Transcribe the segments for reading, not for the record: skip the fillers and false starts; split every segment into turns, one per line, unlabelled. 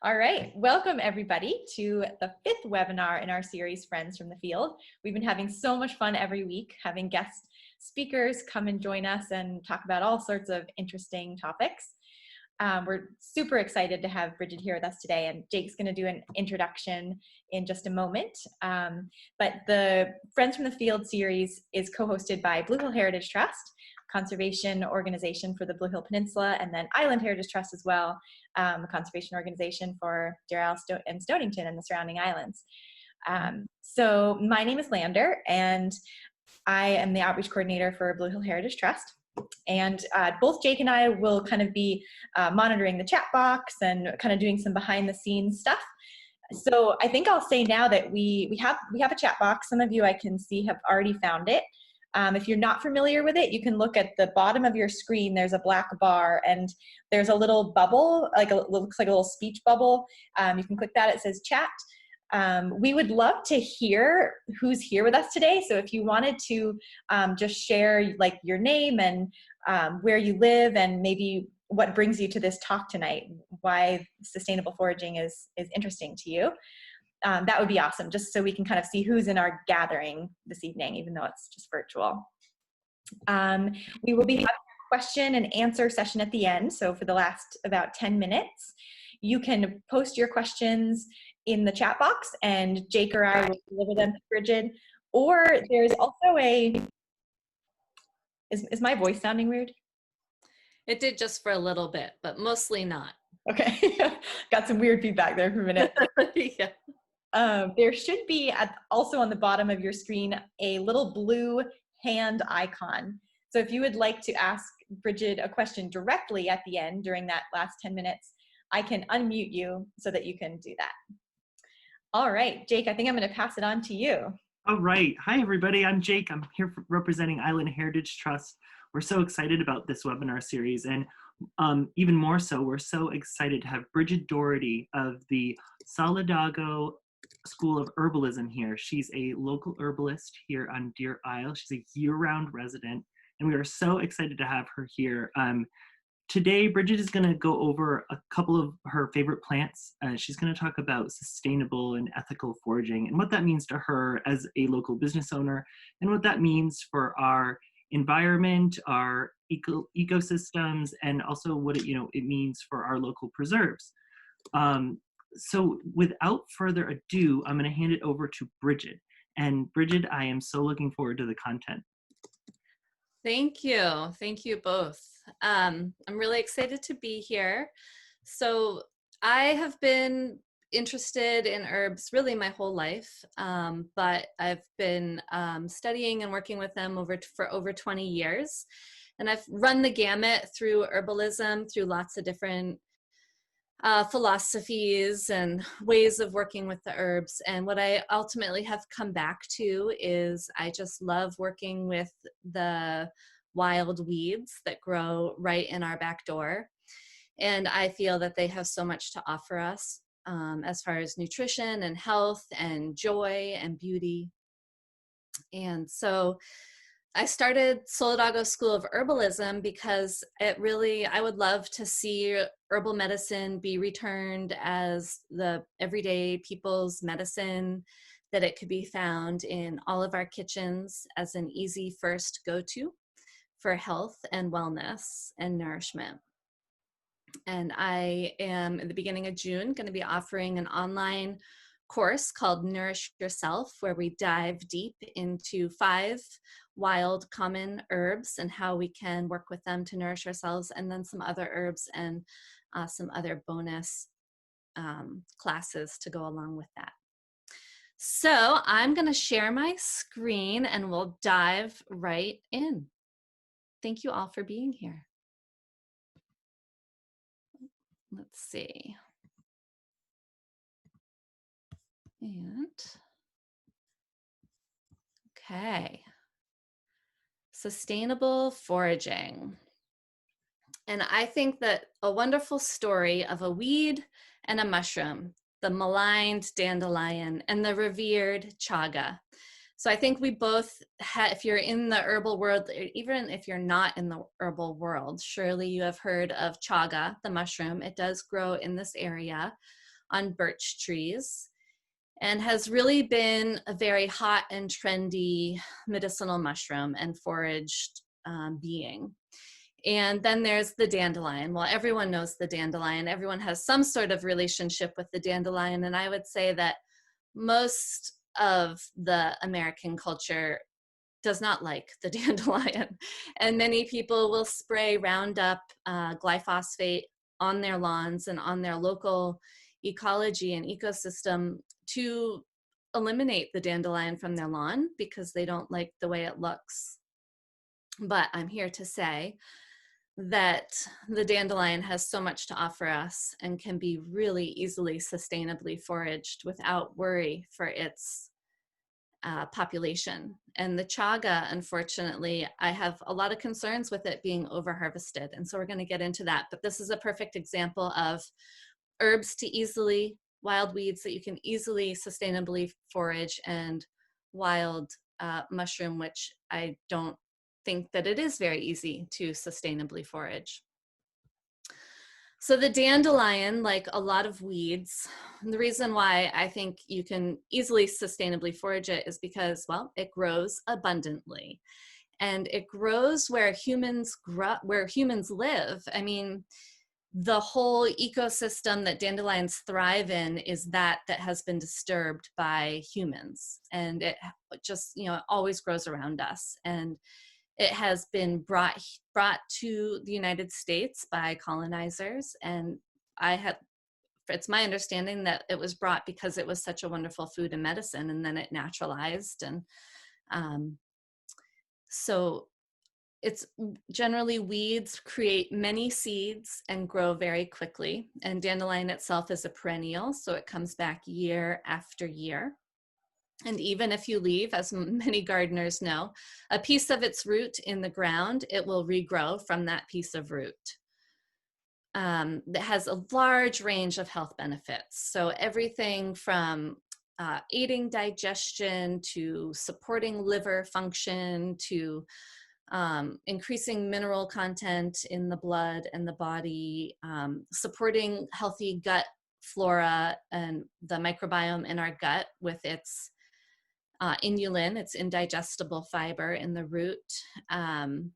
All right, welcome everybody to the 5th webinar in our series, Friends from the Field. We've been having so much fun every week, having guest speakers come and join us and talk about all sorts of interesting topics. We're super excited to have Brighid here with us today, and Jake's going to do an introduction in just a moment. But the Friends from the Field series is co-hosted by Blue Hill Heritage Trust, conservation organization for the Blue Hill Peninsula, and then Island Heritage Trust as well, a conservation organization for Deer Isle and Stonington and the surrounding islands. So my name is Lander, and I am the outreach coordinator for Blue Hill Heritage Trust. And both Jake and I will kind of be monitoring the chat box and kind of doing some behind the scenes stuff. So I think I'll say now that we have a chat box. Some of you I can see have already found it. If you're not familiar with it, you can look at the bottom of your screen. There's a black bar and there's a little bubble, looks like a little speech bubble. You can click that, it says chat. We would love to hear who's here with us today. So if you wanted to just share like your name and where you live and maybe what brings you to this talk tonight, why sustainable foraging is interesting to you. That would be awesome, just so we can kind of see who's in our gathering this evening, even though it's just virtual. We will be having a question and answer session at the end. So for the last about 10 minutes, you can post your questions in the chat box and Jake or I will deliver them to Brighid. Or there's also is my voice sounding weird?
It did just for a little bit, but mostly not.
Okay, got some weird feedback there for a minute.
Yeah.
There should be also on the bottom of your screen a little blue hand icon. So if you would like to ask Brighid a question directly at the end during that last 10 minutes, I can unmute you so that you can do that. All right, Jake, I think I'm going to pass it on to you.
All right. Hi, everybody. I'm Jake. I'm here representing Island Heritage Trust. We're so excited about this webinar series, and even more so, we're so excited to have Brighid Doherty of the Solidago School of Herbalism here. She's a local herbalist here on Deer Isle. She's a year-round resident, and we are so excited to have her here. Today, Brighid is going to go over a couple of her favorite plants. She's going to talk about sustainable and ethical foraging and what that means to her as a local business owner, and what that means for our environment, our ecosystems, and also what it means for our local preserves. So without further ado, I'm going to hand it over to Brighid. And Brighid, I am so looking forward to the content.
Thank you. Thank you both. I'm really excited to be here. So I have been interested in herbs really my whole life, but I've been studying and working with them for over 20 years. And I've run the gamut through herbalism, through lots of different philosophies and ways of working with the herbs. And what I ultimately have come back to is I just love working with the wild weeds that grow right in our back door. And I feel that they have so much to offer us as far as nutrition and health and joy and beauty. And so I started Solidago School of Herbalism because I would love to see herbal medicine be returned as the everyday people's medicine, that it could be found in all of our kitchens as an easy first go-to for health and wellness and nourishment. And I am, at the beginning of June, going to be offering an online course called Nourish Yourself, where we dive deep into 5 wild common herbs and how we can work with them to nourish ourselves, and then some other herbs and some other bonus classes to go along with that. So I'm going to share my screen and we'll dive right in. Thank you all for being here. Let's see. And okay. Sustainable foraging. And I think that a wonderful story of a weed and a mushroom, the maligned dandelion and the revered chaga. So I think we both if you're in the herbal world, even if you're not in the herbal world, surely you have heard of chaga, the mushroom. It does grow in this area. on birch trees, and has really been a very hot and trendy medicinal mushroom and foraged being. And then there's the dandelion. Well, everyone knows the dandelion. Everyone has some sort of relationship with the dandelion. And I would say that most of the American culture does not like the dandelion. And many people will spray Roundup, glyphosate on their lawns and on their local ecology and ecosystem to eliminate the dandelion from their lawn because they don't like the way it looks. But I'm here to say that the dandelion has so much to offer us and can be really easily sustainably foraged without worry for its population. And the chaga, unfortunately, I have a lot of concerns with it being over-harvested. And so we're going to get into that. But this is a perfect example of herbs to easily, wild weeds that you can easily sustainably forage, and wild mushroom, which I don't think that it is very easy to sustainably forage. So the dandelion, like a lot of weeds, the reason why I think you can easily sustainably forage it is because, well, it grows abundantly. And it grows where humans live. I mean, the whole ecosystem that dandelions thrive in is that has been disturbed by humans. And it just, always grows around us. And it has been brought to the United States by colonizers, and it's my understanding that it was brought because it was such a wonderful food and medicine, and then it naturalized. And so it's generally weeds create many seeds and grow very quickly. And dandelion itself is a perennial, so it comes back year after year. And even if you leave, as many gardeners know, a piece of its root in the ground, it will regrow from that piece of root. That has a large range of health benefits. So everything from aiding digestion to supporting liver function to increasing mineral content in the blood and the body, supporting healthy gut flora and the microbiome in our gut with its inulin, it's indigestible fiber in the root. And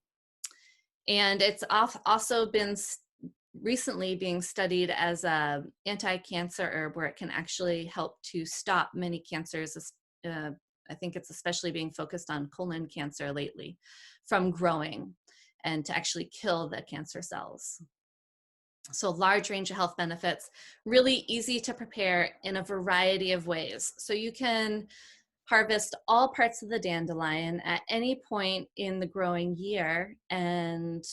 it's also been recently being studied as a anti-cancer herb where it can actually help to stop many cancers. I think it's especially being focused on colon cancer lately, from growing and to actually kill the cancer cells. So large range of health benefits, really easy to prepare in a variety of ways. So you can harvest all parts of the dandelion at any point in the growing year and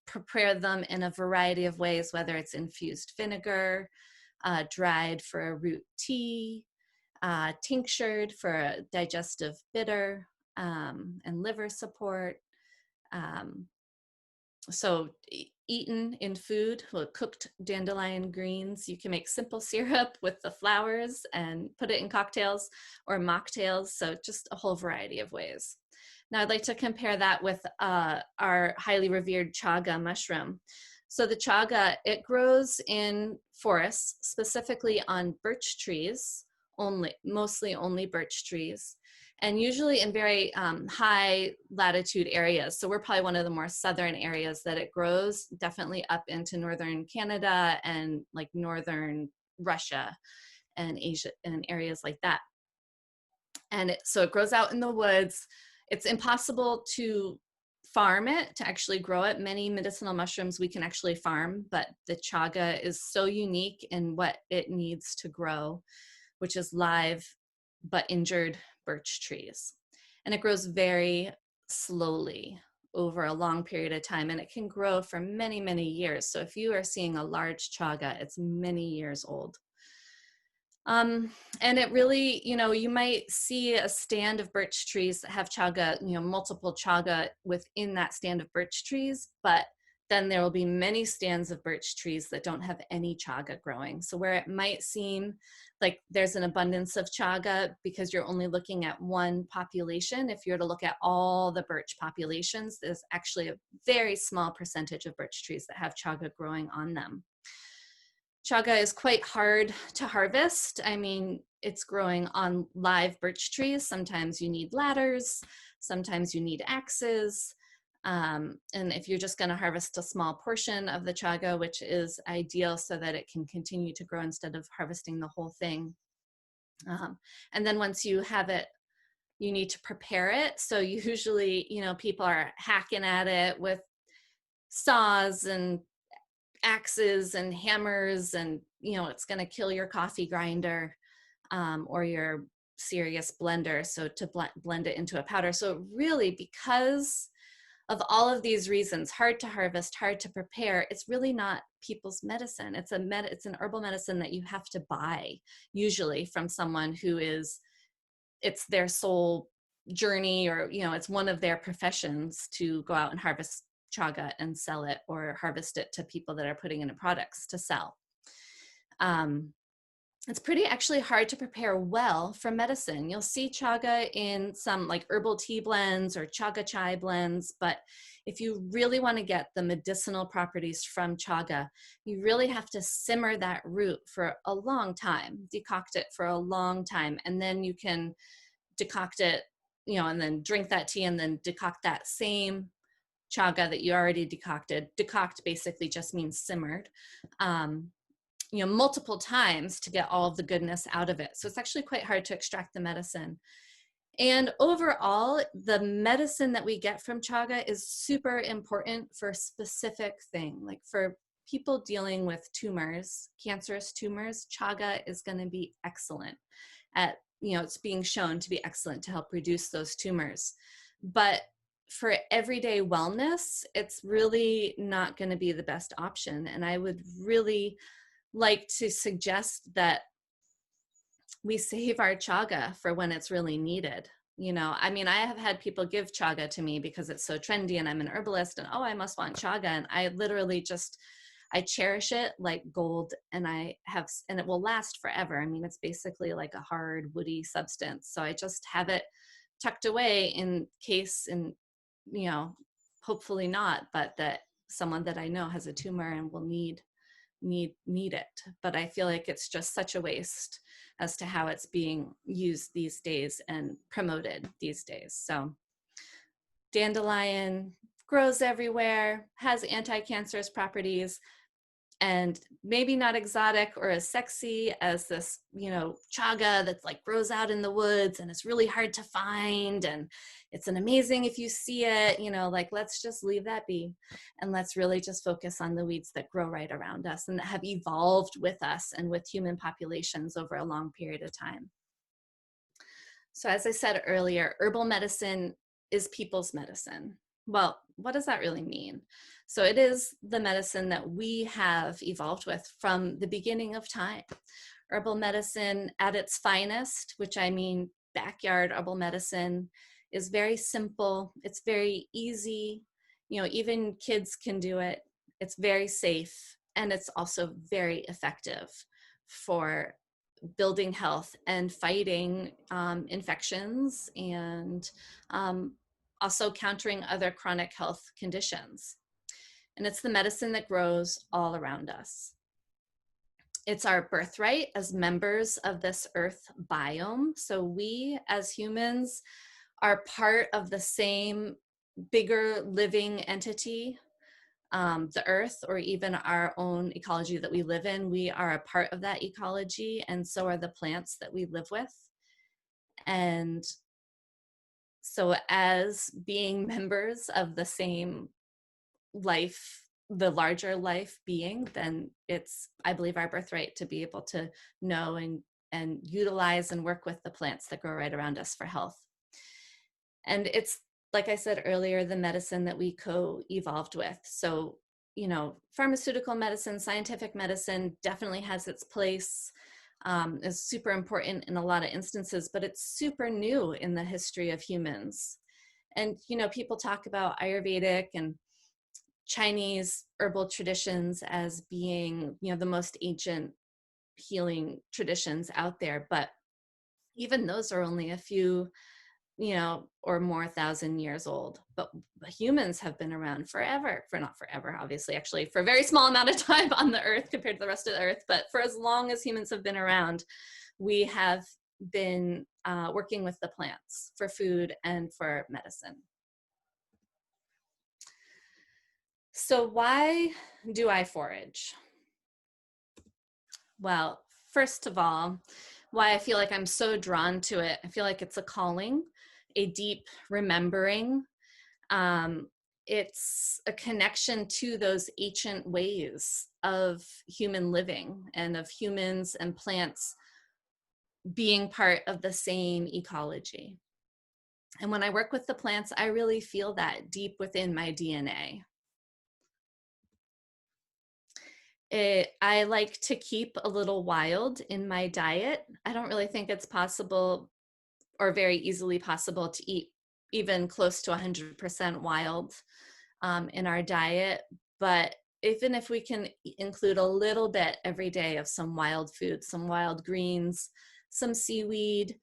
prepare them in a variety of ways, whether it's infused vinegar, dried for a root tea, tinctured for a digestive bitter and liver support. So eaten in food, cooked dandelion greens. You can make simple syrup with the flowers and put it in cocktails or mocktails. So just a whole variety of ways. Now I'd like to compare that with our highly revered chaga mushroom. So the chaga, it grows in forests, specifically on birch trees, mostly only birch trees, and usually in very high latitude areas. So we're probably one of the more southern areas that it grows, definitely up into northern Canada and like northern Russia and Asia and areas like that. And so it grows out in the woods. It's impossible to farm it, to actually grow it. Many medicinal mushrooms we can actually farm, but the chaga is so unique in what it needs to grow, which is live but injured birch trees. And it grows very slowly over a long period of time, and it can grow for many, many years. So if you are seeing a large chaga, it's many years old. And it really, you might see a stand of birch trees that have chaga, multiple chaga within that stand of birch trees, but then there will be many stands of birch trees that don't have any chaga growing. So where it might seem like there's an abundance of chaga because you're only looking at one population, if you're to look at all the birch populations, there's actually a very small percentage of birch trees that have chaga growing on them. Chaga is quite hard to harvest. I mean, it's growing on live birch trees. Sometimes you need ladders, sometimes you need axes. And if you're just going to harvest a small portion of the chaga, which is ideal so that it can continue to grow instead of harvesting the whole thing. And then once you have it, you need to prepare it. So usually, people are hacking at it with saws and axes and hammers, and it's going to kill your coffee grinder or your serious blender, so to blend it into a powder. So really, because of all of these reasons, hard to harvest, hard to prepare, it's really not people's medicine. It's an herbal medicine that you have to buy, usually from someone who it's their sole journey, or it's one of their professions to go out and harvest chaga and sell it, or harvest it to people that are putting in products to sell. It's pretty actually hard to prepare well for medicine. You'll see chaga in some like herbal tea blends or chaga chai blends, but if you really want to get the medicinal properties from chaga, you really have to simmer that root for a long time, decoct it for a long time, and then you can decoct it, and then drink that tea, and then decoct that same chaga that you already decocted. Decoct basically just means simmered, multiple times to get all of the goodness out of it. So it's actually quite hard to extract the medicine. And overall, the medicine that we get from chaga is super important for a specific thing. Like for people dealing with tumors, cancerous tumors, chaga is going to be excellent at, it's being shown to be excellent to help reduce those tumors. But for everyday wellness, it's really not going to be the best option. And I would really like to suggest that we save our chaga for when it's really needed. I have had people give chaga to me because it's so trendy and I'm an herbalist and, oh, I must want chaga. And I literally I cherish it like gold, and and it will last forever. I mean, it's basically like a hard woody substance. So I just have it tucked away in case, and hopefully not, but that someone that I know has a tumor and will need it. But I feel like it's just such a waste as to how it's being used these days and promoted these days. So dandelion grows everywhere, has anti-cancerous properties, and maybe not exotic or as sexy as this, chaga that's like grows out in the woods and it's really hard to find. And it's an amazing if you see it, let's just leave that be. And let's really just focus on the weeds that grow right around us and that have evolved with us and with human populations over a long period of time. So as I said earlier, herbal medicine is people's medicine. Well, what does that really mean? So it is the medicine that we have evolved with from the beginning of time. Herbal medicine at its finest, which I mean backyard herbal medicine, is very simple. It's very easy. Even kids can do it. It's very safe, and it's also very effective for building health and fighting infections, and also countering other chronic health conditions. And it's the medicine that grows all around us. It's our birthright as members of this earth biome. So we as humans are part of the same bigger living entity, the earth, or even our own ecology that we live in. We are a part of that ecology, and so are the plants that we live with. And so as being members of the same life, the larger life being, then it's, I believe, our birthright to be able to know and utilize and work with the plants that grow right around us for health. And it's, like I said earlier, the medicine that we co-evolved with. So, pharmaceutical medicine, scientific medicine definitely has its place, is super important in a lot of instances, but it's super new in the history of humans. And, people talk about Ayurvedic and Chinese herbal traditions as being, the most ancient healing traditions out there. But even those are only a few or more 1,000 years old. But humans have been around forever, for not forever, obviously, actually, for a very small amount of time on the earth compared to the rest of the earth. But for as long as humans have been around, we have been working with the plants for food and for medicine. So why do I forage? Well, first of all, why I feel like I'm so drawn to it. I feel like it's a calling, a deep remembering. It's a connection to those ancient ways of human living and of humans and plants being part of the same ecology. And when I work with the plants, I really feel that deep within my DNA. I like to keep a little wild in my diet. I don't really think it's possible or very easily possible to eat even close to 100% wild in our diet. But even if we can include a little bit every day of some wild food, some wild greens, some seaweed,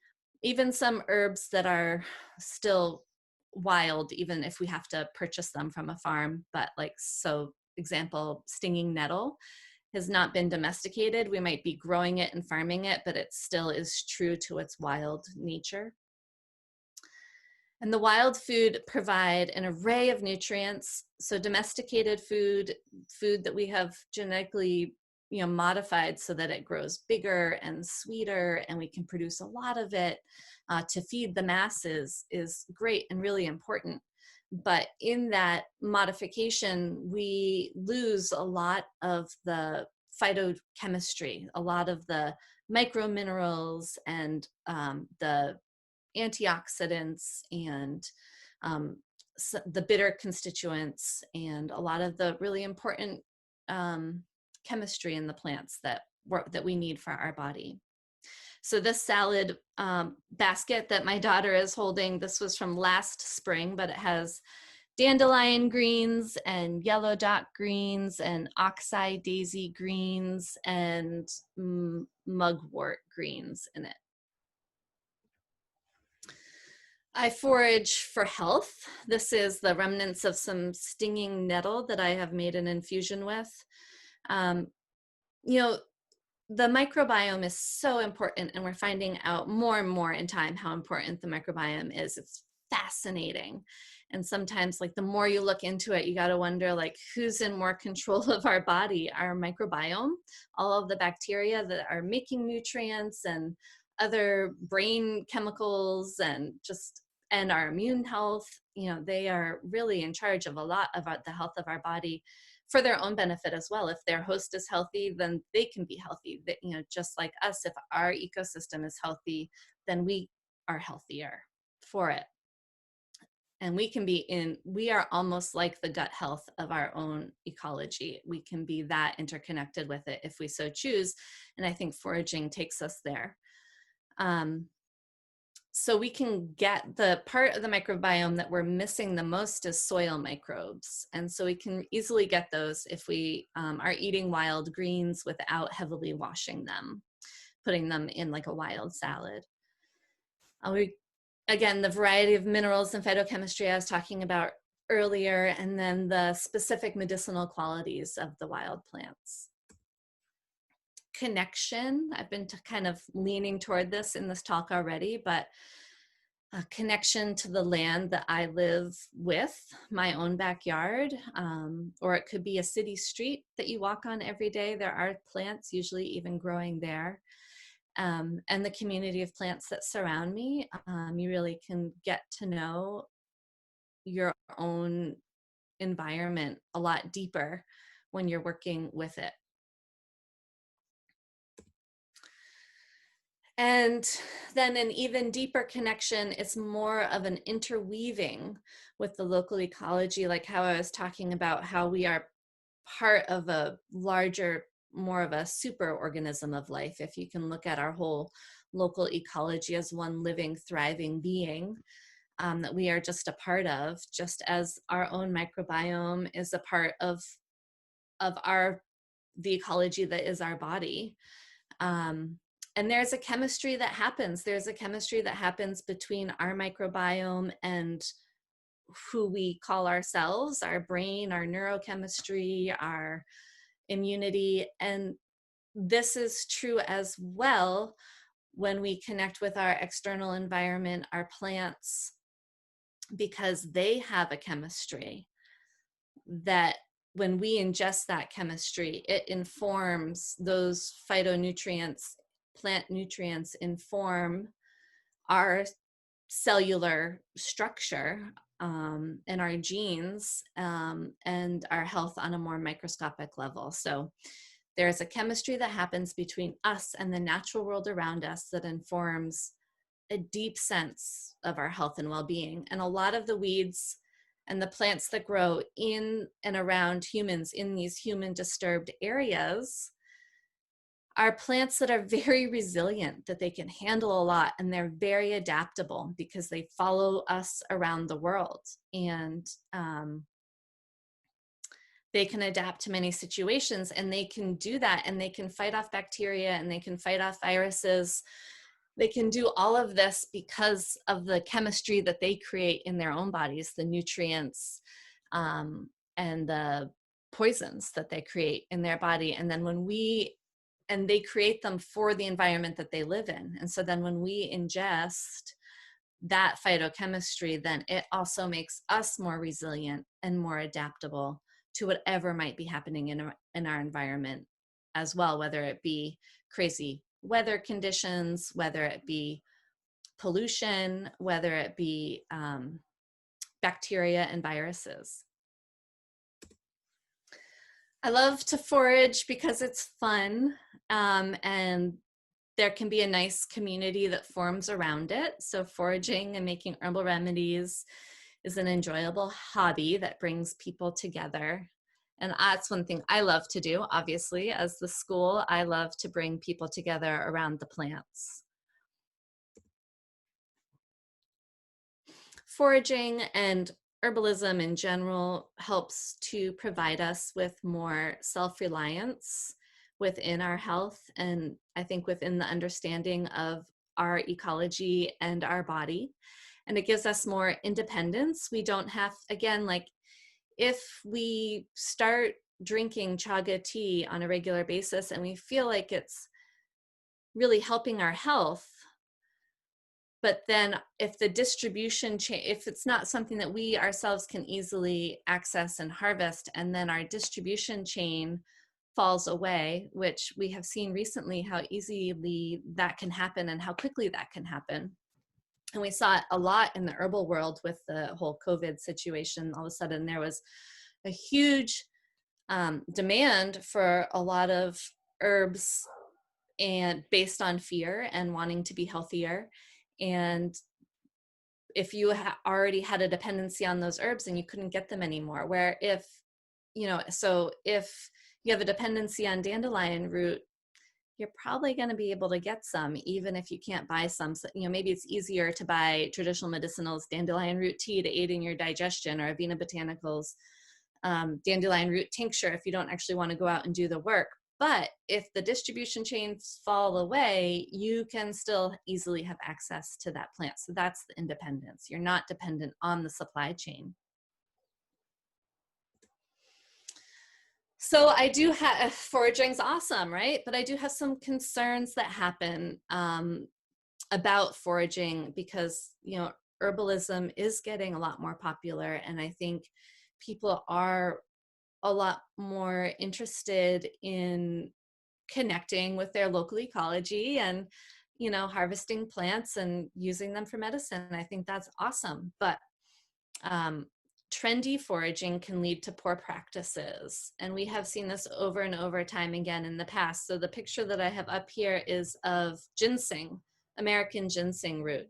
even some herbs that are still wild, even if we have to purchase them from a farm, but example, stinging nettle has not been domesticated. We might be growing it and farming it, but it still is true to its wild nature. And the wild food provide an array of nutrients. So domesticated food that we have genetically modified so that it grows bigger and sweeter and we can produce a lot of it to feed the masses is great and really important. But in that modification, we lose a lot of the phytochemistry, a lot of the microminerals and the antioxidants and the bitter constituents and a lot of the really important chemistry in the plants that we need for our body. So this salad basket that my daughter is holding, this was from last spring, but it has dandelion greens and yellow dot greens and oxeye daisy greens and mugwort greens in it. I forage for health. This is the remnants of some stinging nettle that I have made an infusion with. The microbiome is so important, and we're finding out more and more in time how important the microbiome is. It's fascinating. And sometimes, the more you look into it, you got to wonder, who's in more control of our body, our microbiome, all of the bacteria that are making nutrients and other brain chemicals and our immune health. They are really in charge of a lot of the health of our body for their own benefit as well. If their host is healthy, then they can be healthy. Just like us, if our ecosystem is healthy, then we are healthier for it. And we are almost like the gut health of our own ecology. We can be that interconnected with it if we so choose. And I think foraging takes us there. So we can get the part of the microbiome that we're missing the most is soil microbes. And so we can easily get those if we are eating wild greens without heavily washing them, putting them in a wild salad. Again, the variety of minerals and phytochemistry I was talking about earlier, and then the specific medicinal qualities of the wild plants. Connection, I've been kind of leaning toward this in this talk already, but a connection to the land that I live with, my own backyard, or it could be a city street that you walk on every day. There are plants usually even growing there. And the community of plants that surround me, you really can get to know your own environment a lot deeper when you're working with it. And then an even deeper connection, it's more of an interweaving with the local ecology, like how I was talking about how we are part of a larger, more of a super organism of life. If you can look at our whole local ecology as one living, thriving being that we are just a part of, just as our own microbiome is a part of the ecology that is our body. And there's a chemistry that happens. There's a chemistry that happens between our microbiome and who we call ourselves, our brain, our neurochemistry, our immunity. And this is true as well when we connect with our external environment, our plants, because they have a chemistry that when we ingest that chemistry, it informs those phytonutrients, plant nutrients inform our cellular structure and our genes and our health on a more microscopic level. So there's a chemistry that happens between us and the natural world around us that informs a deep sense of our health and well-being. And a lot of the weeds and the plants that grow in and around humans in these human disturbed areas are plants that are very resilient, that they can handle a lot, and they're very adaptable because they follow us around the world. And they can adapt to many situations, and they can do that, and they can fight off bacteria, and they can fight off viruses. They can do all of this because of the chemistry that they create in their own bodies, the nutrients and the poisons that they create in their body. And then and they create them for the environment that they live in. And so then when we ingest that phytochemistry, then it also makes us more resilient and more adaptable to whatever might be happening in our environment as well, whether it be crazy weather conditions, whether it be pollution, whether it be bacteria and viruses. I love to forage because it's fun, and there can be a nice community that forms around it. So foraging and making herbal remedies is an enjoyable hobby that brings people together. And that's one thing I love to do, obviously. As the school, I love to bring people together around the plants. Foraging and herbalism in general helps to provide us with more self-reliance within our health, and I think within the understanding of our ecology and our body. And it gives us more independence. We don't have, again, like if we start drinking chaga tea on a regular basis and we feel like it's really helping our health, but then if the distribution chain, if it's not something that we ourselves can easily access and harvest, and then our distribution chain falls away, which we have seen recently how easily that can happen and how quickly that can happen. And we saw it a lot in the herbal world with the whole COVID situation. All of a sudden there was a huge demand for a lot of herbs, and based on fear and wanting to be healthier. And if you already had a dependency on those herbs and you couldn't get them anymore, where if, so if you have a dependency on dandelion root, you're probably going to be able to get some, even if you can't buy some. So, maybe it's easier to buy traditional medicinals, dandelion root tea to aid in your digestion, or Avena Botanicals dandelion root tincture if you don't actually want to go out and do the work. But if the distribution chains fall away, you can still easily have access to that plant. So that's the independence. You're not dependent on the supply chain. So I do have, foraging's awesome, right? But I do have some concerns that happen about foraging because, herbalism is getting a lot more popular. And I think people are a lot more interested in connecting with their local ecology and, harvesting plants and using them for medicine. I think that's awesome. But trendy foraging can lead to poor practices. And we have seen this over and over time again in the past. So the picture that I have up here is of ginseng, American ginseng root,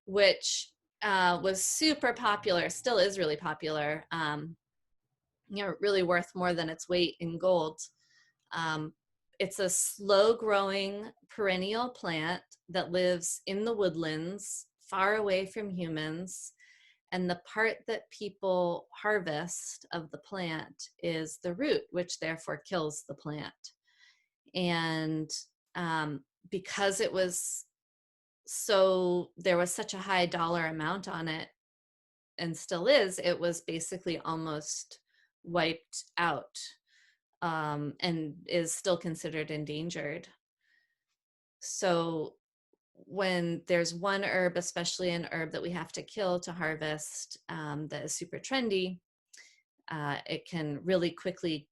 which was super popular, still is really popular, really worth more than its weight in gold. It's a slow growing perennial plant that lives in the woodlands, far away from humans. And the part that people harvest of the plant is the root, which therefore kills the plant. And because it was there was such a high dollar amount on it, and still is, it was basically almost wiped out, and is still considered endangered. So when there's one herb, especially an herb that we have to kill to harvest, that is super trendy, it can really quickly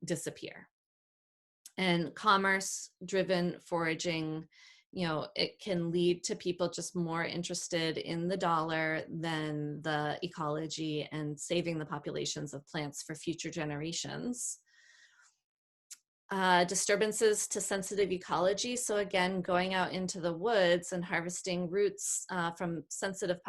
disappear. And commerce-driven foraging, it can lead to people just more interested in the dollar than the ecology and saving the populations of plants for future generations. Disturbances to sensitive ecology. So again, going out into the woods and harvesting roots from sensitive,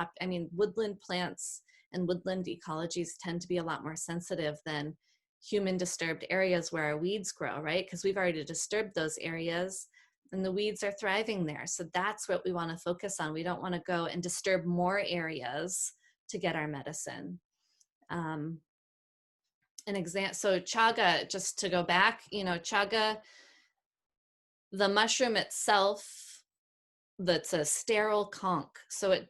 woodland plants and woodland ecologies tend to be a lot more sensitive than human disturbed areas where our weeds grow, right? Because we've already disturbed those areas and the weeds are thriving there. So that's what we want to focus on. We don't want to go and disturb more areas to get our medicine. So CHAGA, just to go back, CHAGA, the mushroom itself, that's a sterile conch. So it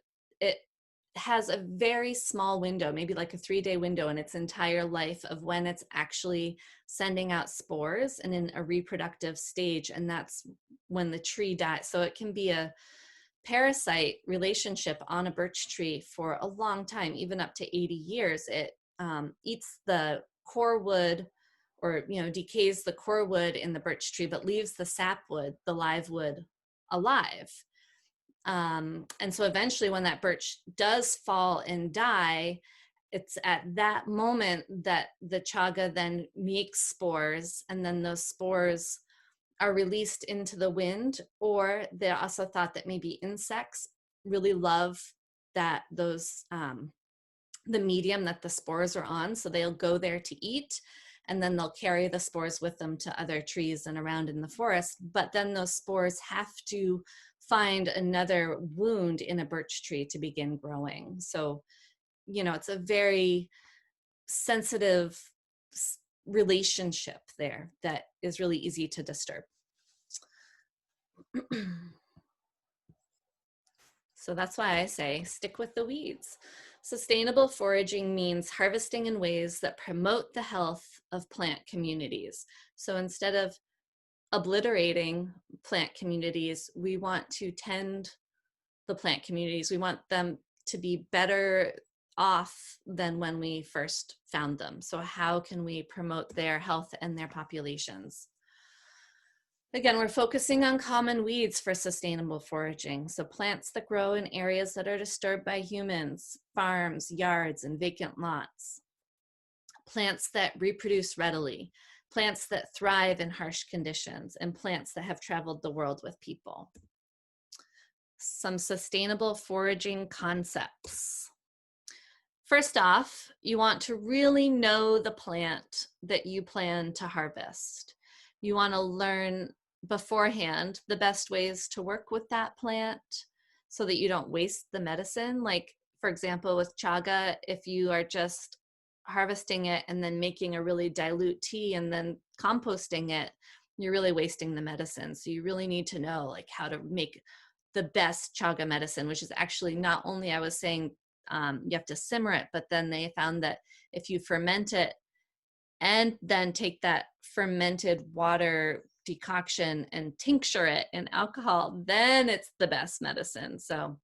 has a very small window, maybe like a 3-day window in its entire life of when it's actually sending out spores and in a reproductive stage. And that's when the tree dies. So it can be a parasite relationship on a birch tree for a long time, even up to 80 years. It eats the core wood, or decays the core wood in the birch tree, but leaves the sap wood, the live wood, alive. And so eventually when that birch does fall and die, it's at that moment that the chaga then makes spores, and then those spores are released into the wind. Or they're also thought that maybe insects really love that the medium that the spores are on, so they'll go there to eat, and then they'll carry the spores with them to other trees and around in the forest. But then those spores have to find another wound in a birch tree to begin growing. So, it's a very sensitive relationship there that is really easy to disturb. So that's why I say stick with the weeds. Sustainable foraging means harvesting in ways that promote the health of plant communities. So instead of obliterating plant communities, we want to tend the plant communities. We want them to be better off than when we first found them. So how can we promote their health and their populations? Again, we're focusing on common weeds for sustainable foraging. So plants that grow in areas that are disturbed by humans, farms, yards, and vacant lots. Plants that reproduce readily. Plants that thrive in harsh conditions, and plants that have traveled the world with people. Some sustainable foraging concepts. First off, you want to really know the plant that you plan to harvest. You want to learn beforehand the best ways to work with that plant so that you don't waste the medicine. Like, for example, with chaga, if you are just harvesting it and then making a really dilute tea and then composting it, you're really wasting the medicine. So you really need to know like how to make the best chaga medicine, which is actually not only, I was saying, you have to simmer it, but then they found that if you ferment it and then take that fermented water decoction and tincture it in alcohol, then it's the best medicine. So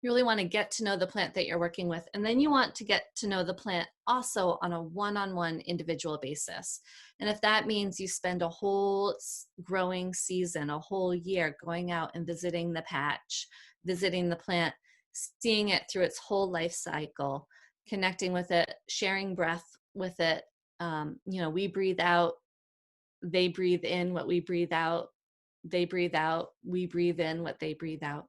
you really want to get to know the plant that you're working with. And then you want to get to know the plant also on a one-on-one individual basis. And if that means you spend a whole growing season, a whole year going out and visiting the patch, visiting the plant, seeing it through its whole life cycle, connecting with it, sharing breath with it. We breathe out, they breathe in what we breathe out, they breathe out, we breathe in what they breathe out.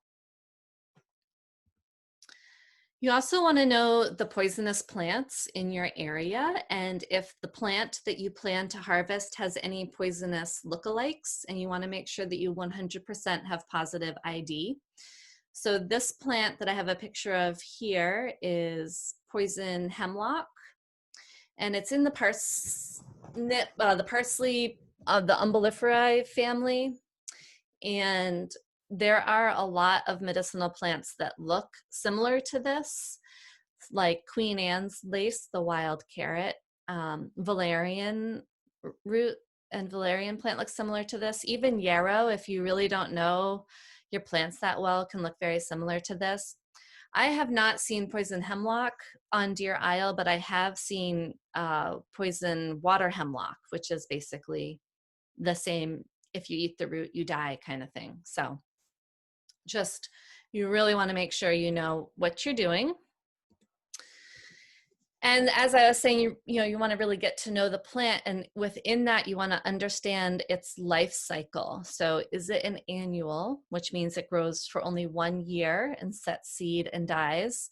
You also want to know the poisonous plants in your area, and if the plant that you plan to harvest has any poisonous lookalikes, and you want to make sure that you 100% have positive ID. So this plant that I have a picture of here is poison hemlock, and it's in the parsley of the Umbelliferae family. And there are a lot of medicinal plants that look similar to this, like Queen Anne's lace, the wild carrot, valerian root and valerian plant looks similar to this. Even yarrow, if you really don't know your plants that well, can look very similar to this. I have not seen poison hemlock on Deer Isle, but I have seen poison water hemlock, which is basically the same. If you eat the root, you die kind of thing. So just, you really want to make sure you know what you're doing. And as I was saying, you want to really get to know the plant, and within that, you want to understand its life cycle. So is it an annual, which means it grows for only 1 year and sets seed and dies?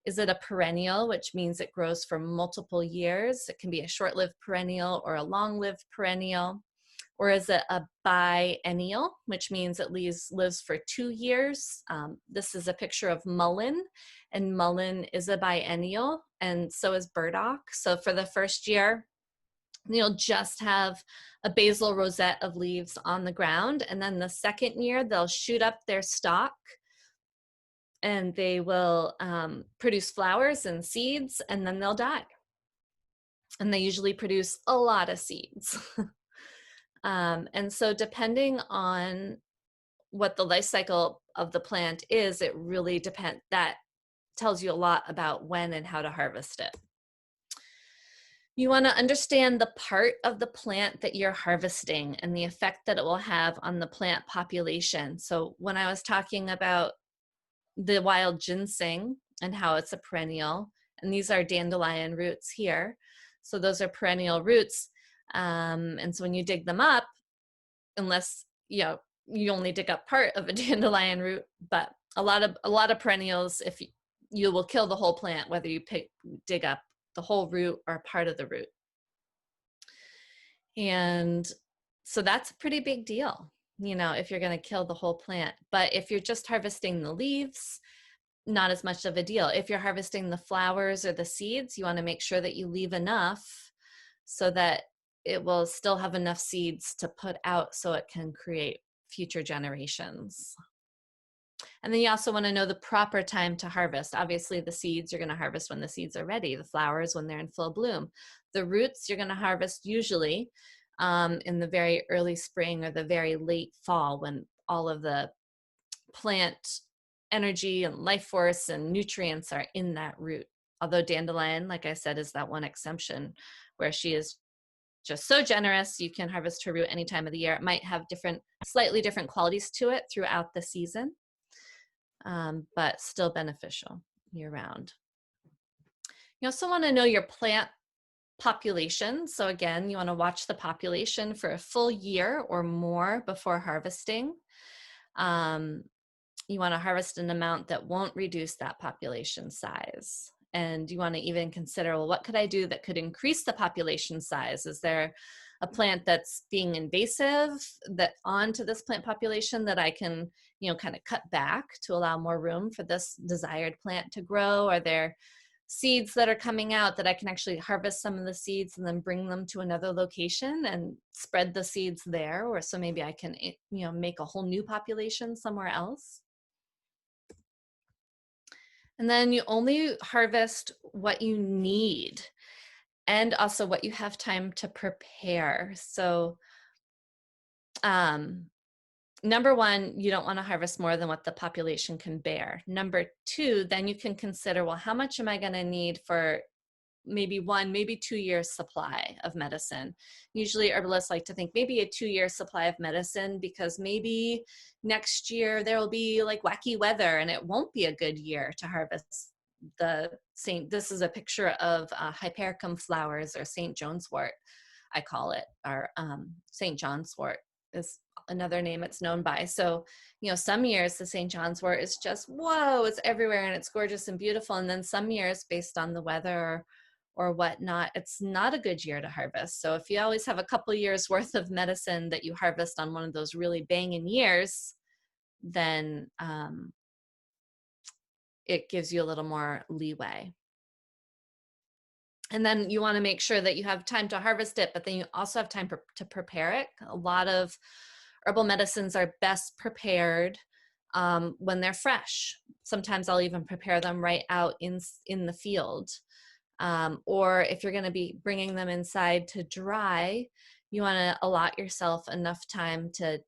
Is it a perennial, which means it grows for multiple years? It can be a short-lived perennial or a long-lived perennial. Or is it a biennial, which means it lives for 2 years? This is a picture of mullein, and mullein is a biennial, and so is burdock. So for the first year, you'll just have a basal rosette of leaves on the ground, and then the second year, they'll shoot up their stalk, and they will produce flowers and seeds, and then they'll die. And they usually produce a lot of seeds. And so depending on what the life cycle of the plant is, it really depends. That tells you a lot about when and how to harvest it. You want to understand the part of the plant that you're harvesting and the effect that it will have on the plant population. So when I was talking about the wild ginseng and how it's a perennial, and these are dandelion roots here. So those are perennial roots. And so when you dig them up, unless you only dig up part of a dandelion root, but a lot of perennials, if you will kill the whole plant, whether you dig up the whole root or part of the root. And so that's a pretty big deal, if you're going to kill the whole plant. But if you're just harvesting the leaves, not as much of a deal. If you're harvesting the flowers or the seeds, you want to make sure that you leave enough so that it will still have enough seeds to put out so it can create future generations. And then you also want to know the proper time to harvest. Obviously, the seeds you're going to harvest when the seeds are ready, the flowers when they're in full bloom. The roots you're going to harvest usually in the very early spring or the very late fall, when all of the plant energy and life force and nutrients are in that root. Although dandelion, like I said, is that one exception where she is just so generous, you can harvest her root any time of the year. It might have slightly different qualities to it throughout the season, but still beneficial year round. You also want to know your plant population. So again, you want to watch the population for a full year or more before harvesting. You want to harvest an amount that won't reduce that population size. And you want to even consider, well, what could I do that could increase the population size? Is there a plant that's being invasive onto this plant population that I can, kind of cut back to allow more room for this desired plant to grow? Are there seeds that are coming out that I can actually harvest some of the seeds and then bring them to another location and spread the seeds there? Or so maybe I can, make a whole new population somewhere else. And then you only harvest what you need and also what you have time to prepare. So number one, you don't want to harvest more than what the population can bear. Number two, then you can consider, well, how much am I going to need for maybe 1, maybe 2 years supply of medicine? Usually herbalists like to think maybe a 2-year supply of medicine, because maybe next year there will be like wacky weather and it won't be a good year to harvest this is a picture of hypericum flowers, or St. John's wort, I call it, or St. John's wort is another name it's known by. So, some years the St. John's wort is just, whoa, it's everywhere and it's gorgeous and beautiful. And then some years, based on the weather or whatnot, it's not a good year to harvest. So if you always have a couple years worth of medicine that you harvest on one of those really banging years, then it gives you a little more leeway. And then you want to make sure that you have time to harvest it, but then you also have time to prepare it. A lot of herbal medicines are best prepared when they're fresh. Sometimes I'll even prepare them right out in the field. Or if you're going to be bringing them inside to dry, you want to allot yourself enough time to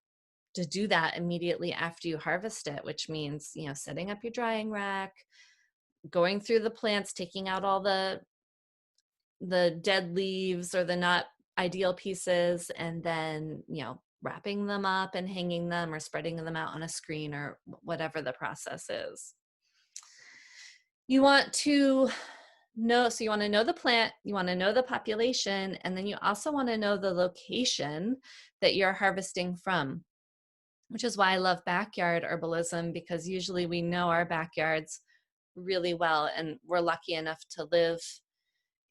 do that immediately after you harvest it, which means, you know, setting up your drying rack, going through the plants, taking out all the dead leaves or the not ideal pieces, and then, you know, wrapping them up and hanging them or spreading them out on a screen or whatever the process is. You want to know, so you want to know the plant, you want to know the population, and then you also want to know the location that you're harvesting from, which is why I love backyard herbalism, because usually we know our backyards really well, and we're lucky enough to live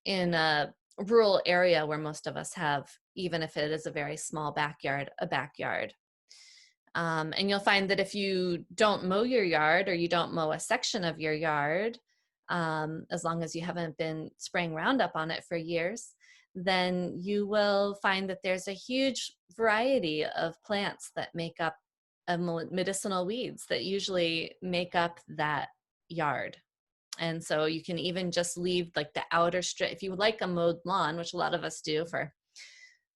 in a rural area where most of us have, even if it is a very small backyard, a backyard. And you'll find that if you don't mow your yard, or you don't mow a section of your yard, as long as you haven't been spraying Roundup on it for years, then you will find that there's a huge variety of plants that make up medicinal weeds that usually make up that yard. And so you can even just leave like the outer strip, if you like a mowed lawn, which a lot of us do for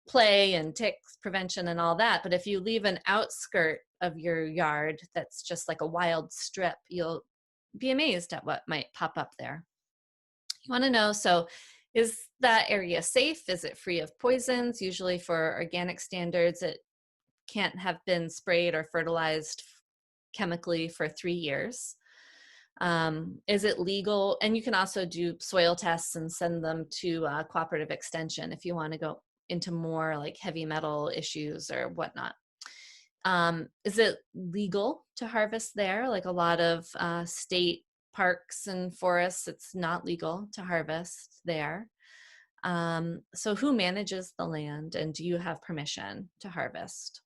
play and tick prevention and all that. But if you leave an outskirt of your yard that's just like a wild strip, you'll be amazed at what might pop up there. You want to know, so is that area safe? Is it free of poisons? Usually for organic standards, it can't have been sprayed or fertilized chemically for 3 years. Is it legal? And you can also do soil tests and send them to cooperative extension if you want to go into more like heavy metal issues or whatnot. Is it legal to harvest there? Like a lot of state parks and forests, it's not legal to harvest there. So who manages the land, and do you have permission to harvest?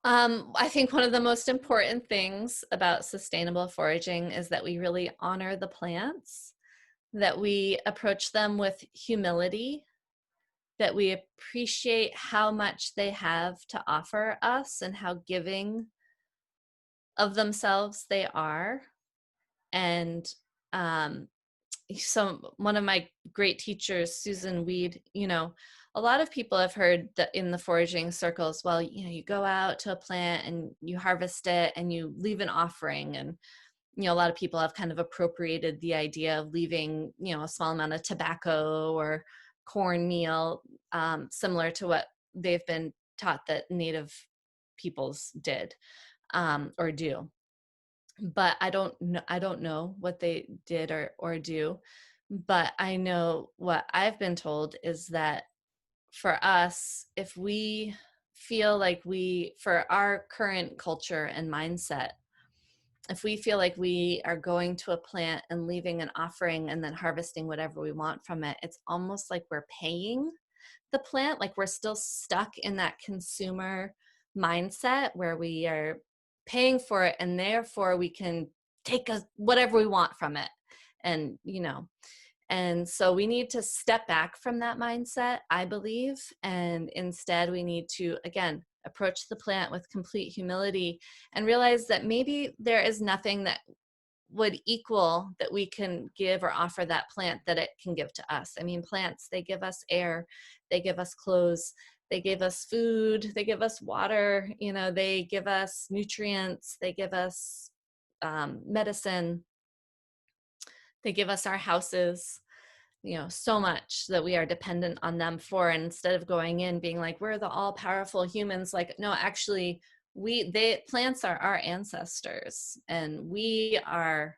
I think one of the most important things about sustainable foraging is that we really honor the plants, that we approach them with humility, that we appreciate how much they have to offer us and how giving of themselves they are. And so one of my great teachers, Susan Weed, you know, a lot of people have heard that in the foraging circles, well, you know, you go out to a plant and you harvest it and you leave an offering. And, you know, a lot of people have kind of appropriated the idea of leaving, you know, a small amount of tobacco or cornmeal, similar to what they've been taught that Native peoples did or do. But I don't know what they did or do. But I know what I've been told is that for us, if we feel like for our current culture and mindset, if we feel like we are going to a plant and leaving an offering and then harvesting whatever we want from it, it's almost like we're paying the plant, like we're still stuck in that consumer mindset where we are paying for it and therefore we can take whatever we want from it. And, you know, and so we need to step back from that mindset, I believe, and instead we need to, again, approach the plant with complete humility and realize that maybe there is nothing that would equal that we can give or offer that plant that it can give to us. I mean, plants, they give us air, they give us clothes, they give us food, they give us water, you know, they give us nutrients, they give us medicine, they give us our houses, you know, so much that we are dependent on them for. And instead of going in being like, we're the all powerful humans, like, no, actually plants are our ancestors, and we are,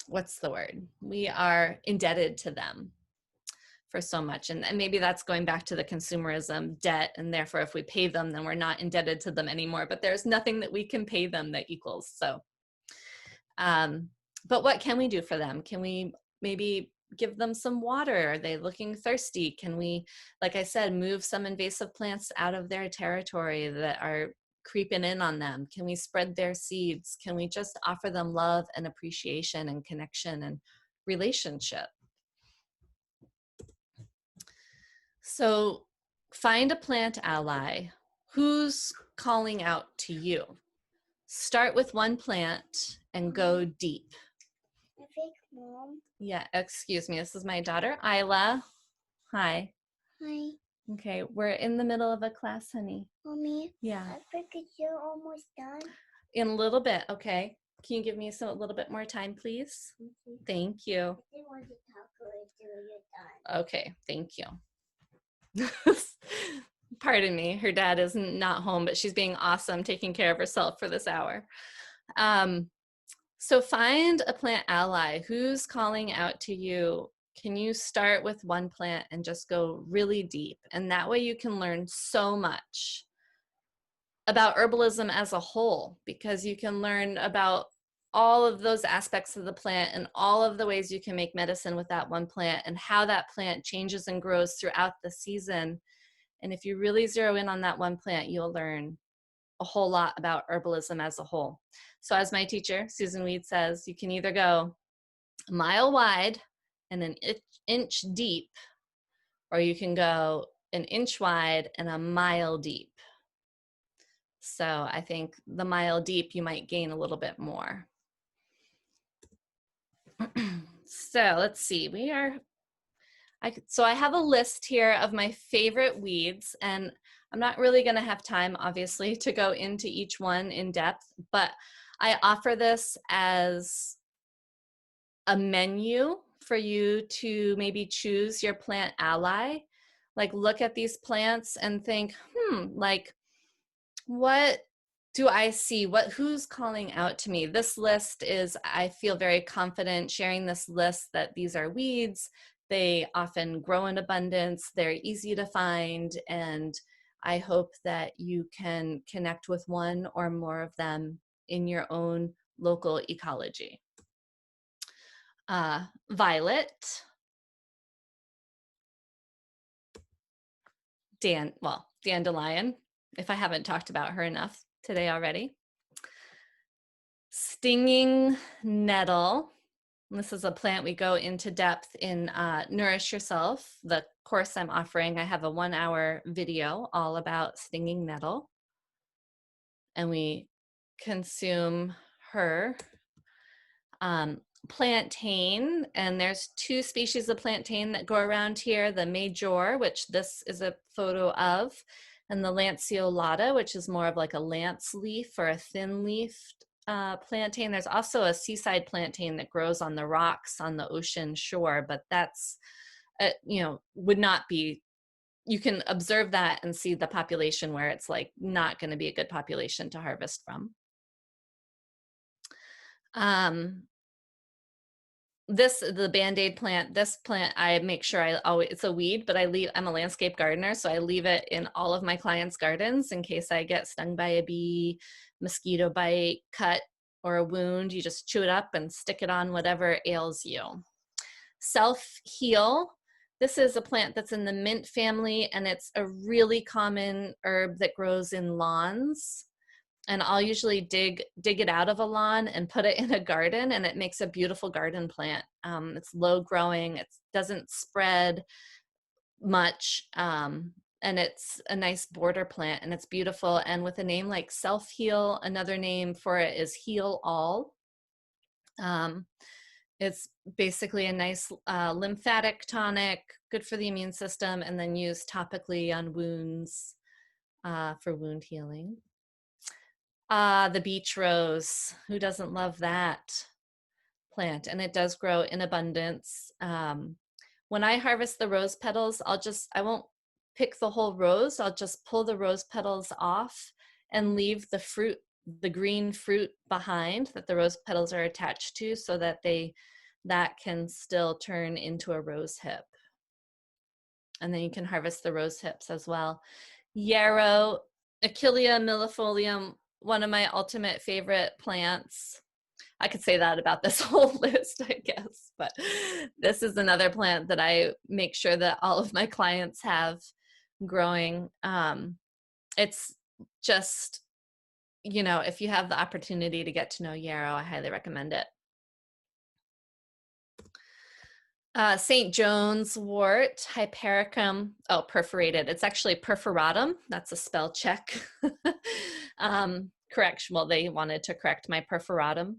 what's the word? We are indebted to them for so much. And maybe that's going back to the consumerism debt. And therefore, if we pay them, then we're not indebted to them anymore, but there's nothing that we can pay them that equals. So, but what can we do for them? Can we maybe give them some water? Are they looking thirsty? Can we, like I said, move some invasive plants out of their territory that are creeping in on them? Can we spread their seeds? Can we just offer them love and appreciation and connection and relationship? So find a plant ally who's calling out to you. Start with one plant and go deep.
I think, Mom.
Yeah, excuse me. This is my daughter, Isla. Hi.
Hi,
Okay, we're in the middle of a class, honey.
Mommy.
Yeah,
I think you're almost done.
in a little bit. Okay. Can you give me a little bit more time, please? Thank you.
I want to talk until you're done.
Okay, thank you. Pardon me, her dad is not home, but she's being awesome taking care of herself for this hour. So find a plant ally who's calling out to you. Can you start with one plant and just go really deep? And that way you can learn so much about herbalism as a whole, because you can learn about all of those aspects of the plant and all of the ways you can make medicine with that one plant and how that plant changes and grows throughout the season. And if you really zero in on that one plant, you'll learn a whole lot about herbalism as a whole. So as my teacher, Susan Weed, says, you can either go a mile wide and an inch deep, or you can go an inch wide and a mile deep. So I think the mile deep, you might gain a little bit more. So let's see, so I have a list here of my favorite weeds, and I'm not really going to have time, obviously, to go into each one in depth, but I offer this as a menu for you to maybe choose your plant ally. Like, look at these plants and think, like, what do I see? Who's calling out to me? This list is, I feel very confident sharing this list that these are weeds. They often grow in abundance. They're easy to find. And I hope that you can connect with one or more of them in your own local ecology. Violet. Dandelion, if I haven't talked about her enough today already. Stinging nettle. This is a plant we go into depth in Nourish Yourself, the course I'm offering. I have a 1-hour video all about stinging nettle, and we consume her. Plantain, and there's 2 species of plantain that go around here, the major, which this is a photo of, and the lanceolata, which is more of like a lance leaf or a thin leafed plantain. There's also a seaside plantain that grows on the rocks on the ocean shore, but that's, would not be, you can observe that and see the population where it's like not going to be a good population to harvest from. The Band-Aid plant, this plant, I make sure it's a weed, but I'm a landscape gardener, so I leave it in all of my clients' gardens in case I get stung by a bee, mosquito bite, cut, or a wound. You just chew it up and stick it on whatever ails you. Self-heal. This is a plant that's in the mint family, and it's a really common herb that grows in lawns. And I'll usually dig it out of a lawn and put it in a garden, and it makes a beautiful garden plant. It's low growing, it doesn't spread much, and it's a nice border plant, and it's beautiful. And with a name like Self-Heal, another name for it is Heal All. It's basically a nice lymphatic tonic, good for the immune system, and then used topically on wounds for wound healing. The beach rose, who doesn't love that plant? And it does grow in abundance. When I harvest the rose petals, I won't pick the whole rose. I'll just pull the rose petals off and leave the fruit, the green fruit behind that the rose petals are attached to, so that that can still turn into a rose hip. And then you can harvest the rose hips as well. Yarrow, Achillea millefolium, one of my ultimate favorite plants. I could say that about this whole list, I guess, but this is another plant that I make sure that all of my clients have growing. It's just, if you have the opportunity to get to know yarrow, I highly recommend it. St. John's wort, Hypericum, perforated. It's actually perforatum. That's a spell check. Correction, well, they wanted to correct my perforatum.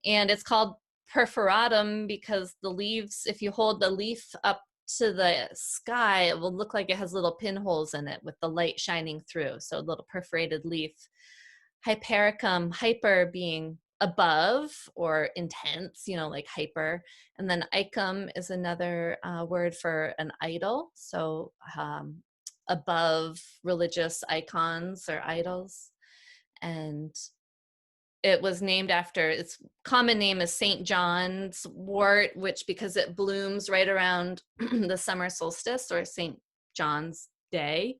And it's called perforatum because the leaves, if you hold the leaf up to the sky, it will look like it has little pinholes in it with the light shining through. So a little perforated leaf. Hypericum, hyper being above or intense, like hyper. And then icum is another word for an idol. So above religious icons or idols. And it was named after, its common name is St. John's wort, which because it blooms right around the summer solstice or St. John's Day.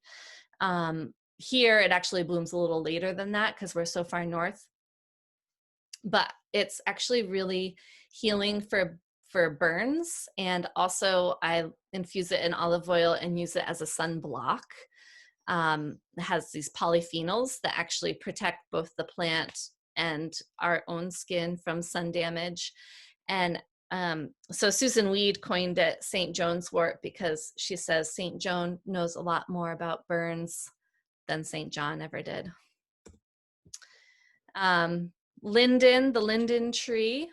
Here it actually blooms a little later than that because we're so far north. But it's actually really healing for burns. And also I infuse it in olive oil and use it as a sunblock. It has these polyphenols that actually protect both the plant and our own skin from sun damage. And so Susan Weed coined it St. John's wort because she says St. Joan knows a lot more about burns than St. John ever did. Linden, the linden tree.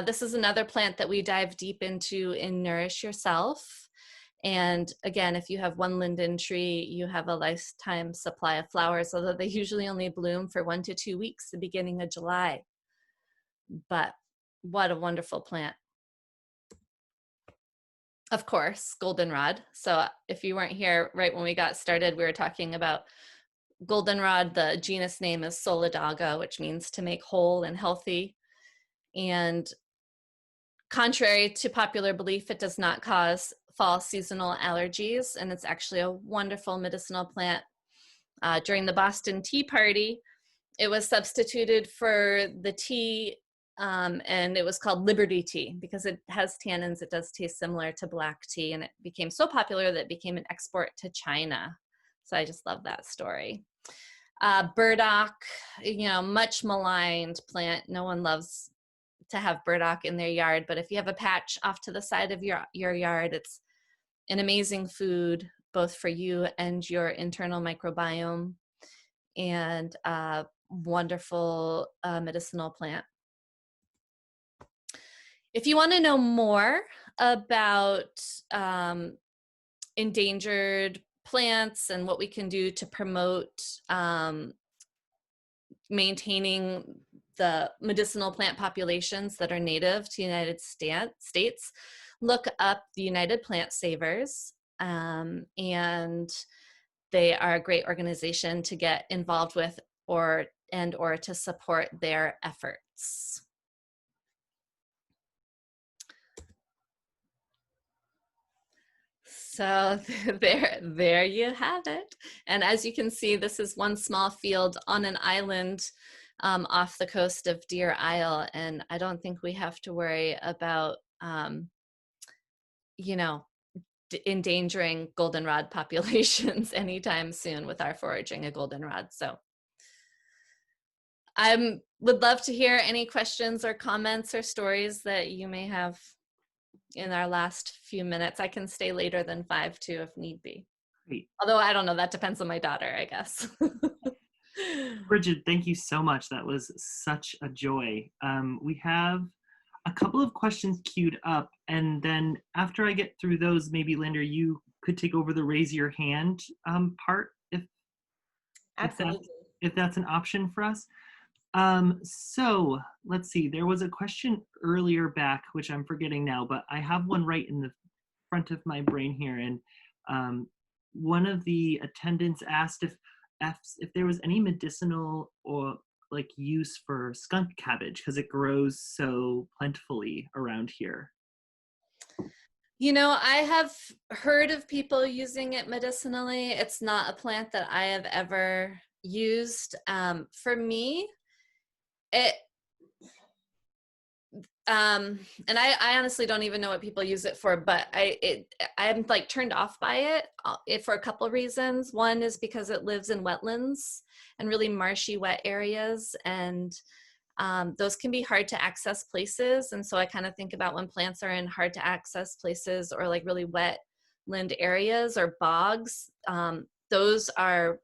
This is another plant that we dive deep into in Nourish Yourself. And again, if you have one linden tree, you have a lifetime supply of flowers, although they usually only bloom for 1 to 2 weeks, the beginning of July. But what a wonderful plant. Of course, goldenrod. So if you weren't here right when we got started, we were talking about goldenrod. The genus name is Solidago, which means to make whole and healthy. And contrary to popular belief, it does not cause fall seasonal allergies, and it's actually a wonderful medicinal plant. During the Boston Tea Party, it was substituted for the tea, and it was called Liberty Tea because it has tannins. It does taste similar to black tea, and it became so popular that it became an export to China. So I just love that story. Burdock, much maligned plant. No one loves to have burdock in their yard, but if you have a patch off to the side of your yard, it's an amazing food, both for you and your internal microbiome, and a wonderful medicinal plant. If you want to know more about endangered plants and what we can do to promote maintaining the medicinal plant populations that are native to the United States, look up the United Plant Savers, and they are a great organization to get involved with or to support their efforts. So there you have it. And as you can see, this is one small field on an island off the coast of Deer Isle. And I don't think we have to worry about, endangering goldenrod populations anytime soon with our foraging a goldenrod. So I would love to hear any questions or comments or stories that you may have in our last few minutes. I can stay later than 5 too if need be.
Great.
Although I don't know, that depends on my daughter, I guess.
Bridget, thank you so much. That was such a joy. We have a couple of questions queued up, and then after I get through those, maybe Linda, you could take over the raise your hand part if that's an option for us. So let's see, there was a question earlier back, which I'm forgetting now, but I have one right in the front of my brain here. And one of the attendants asked if there was any medicinal or like use for skunk cabbage because it grows so plentifully around here.
I have heard of people using it medicinally. It's not a plant that I have ever used. For me, and I honestly don't even know what people use it for, but I'm like turned off by it for a couple of reasons. One is because it lives in wetlands and really marshy, wet areas, and Those can be hard to access places. And so I kind of think about when plants are in hard to access places or like really wetland areas or bogs, those are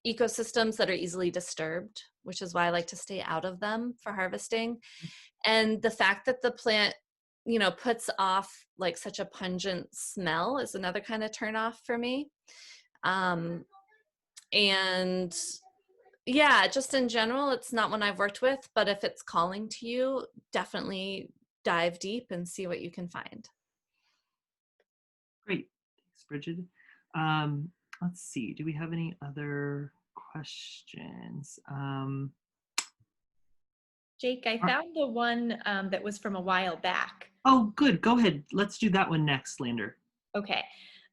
ecosystems that are easily disturbed, which is why I like to stay out of them for harvesting. And the fact that the plant, you know, puts off like such a pungent smell is another kind of turn off for me. And yeah, just in general, it's not one I've worked with, but if it's calling to you, definitely dive deep and see what you can find.
Great. Thanks, Bridget. Let's see. Do we have any other questions?
Jake, I found the one that was from a while back.
Oh, good. Go ahead. Let's do that one next, Lander.
Okay.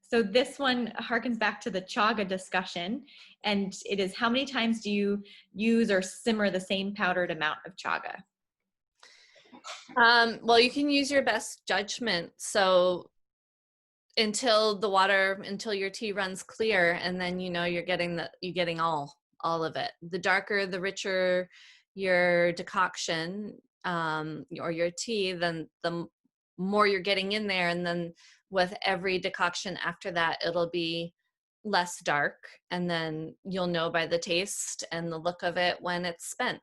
So this one harkens back to the CHAGA discussion, and it is, how many times do you use or simmer the same powdered amount of CHAGA?
Well, you can use your best judgment. So until your tea runs clear, and then you know you're getting all of it. The darker, the richer your decoction or your tea, then the more you're getting in there, and then with every decoction after that, it'll be less dark, and then you'll know by the taste and the look of it when it's spent.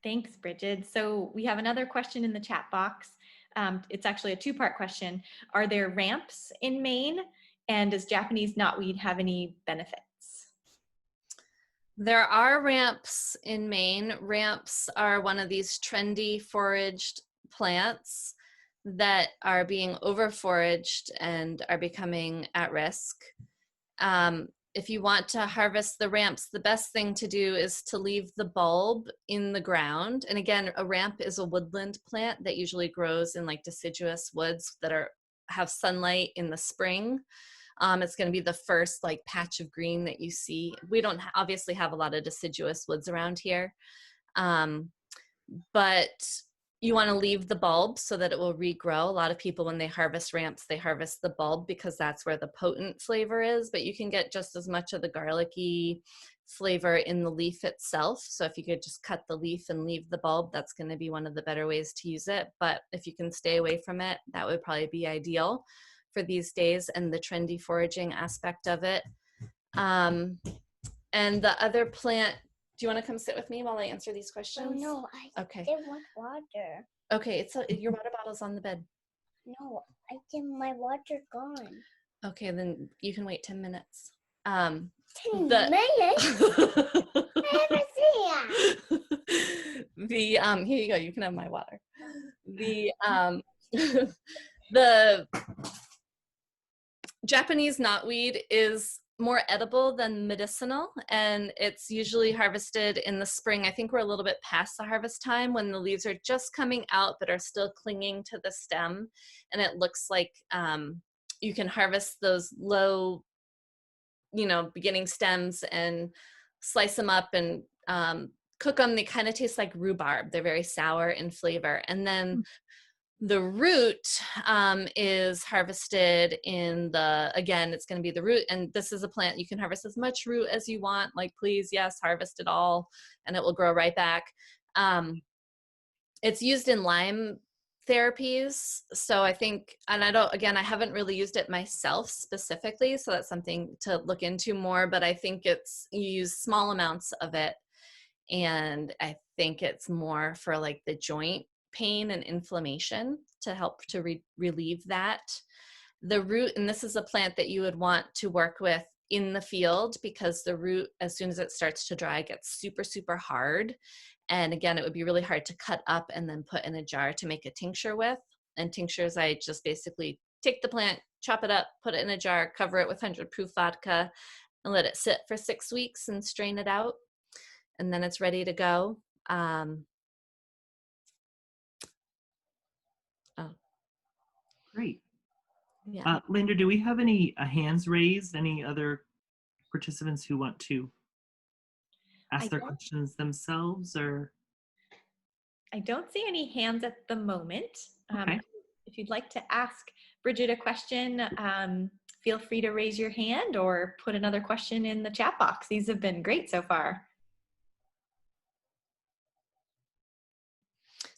Thanks, Bridget. So we have another question in the chat box. It's actually a two-part question. Are there ramps in Maine? And does Japanese knotweed have any benefits?
There are ramps in Maine. Ramps are one of these trendy foraged plants that are being over-foraged and are becoming at risk. If you want to harvest the ramps, the best thing to do is to leave the bulb in the ground. And again, a ramp is a woodland plant that usually grows in like deciduous woods that have sunlight in the spring. It's going to be the first like patch of green that you see. We don't obviously have a lot of deciduous woods around here, but you want to leave the bulb so that it will regrow. A lot of people, when they harvest ramps, they harvest the bulb because that's where the potent flavor is, but you can get just as much of the garlicky flavor in the leaf itself. So if you could just cut the leaf and leave the bulb, that's going to be one of the better ways to use it. But if you can stay away from it, that would probably be ideal for these days and the trendy foraging aspect of it. And the other plant, do you want to come sit with me while I answer these questions?
Oh, no,
okay.
I want water.
Okay, your water bottle's on the bed.
No, I think my water gone.
Okay, then you can wait 10 minutes.
10 minutes? I haven't seen that.
Here you go, you can have my water. The Japanese knotweed is more edible than medicinal, and it's usually harvested in the spring. I think we're a little bit past the harvest time when the leaves are just coming out but are still clinging to the stem, and it looks like you can harvest those low, beginning stems and slice them up and cook them. They kind of taste like rhubarb. They're very sour in flavor. And then the root is harvested again, it's going to be the root. And this is a plant, you can harvest as much root as you want. Like, please, yes, harvest it all, and it will grow right back. It's used in Lyme therapies. So I think, and I haven't really used it myself specifically, so that's something to look into more, but I think you use small amounts of it. And I think it's more for like the joint pain and inflammation to help to relieve that. The root, and this is a plant that you would want to work with in the field, because the root, as soon as it starts to dry, gets super, super hard. And again, it would be really hard to cut up and then put in a jar to make a tincture with. And tinctures, I just basically take the plant, chop it up, put it in a jar, cover it with 100 proof vodka, and let it sit for 6 weeks and strain it out. And then it's ready to go.
Great.
Yeah.
Linda, do we have any hands raised? Any other participants who want to ask their questions themselves, or?
I don't see any hands at the moment.
Okay.
If you'd like to ask Bridget a question, feel free to raise your hand or put another question in the chat box. These have been great so far.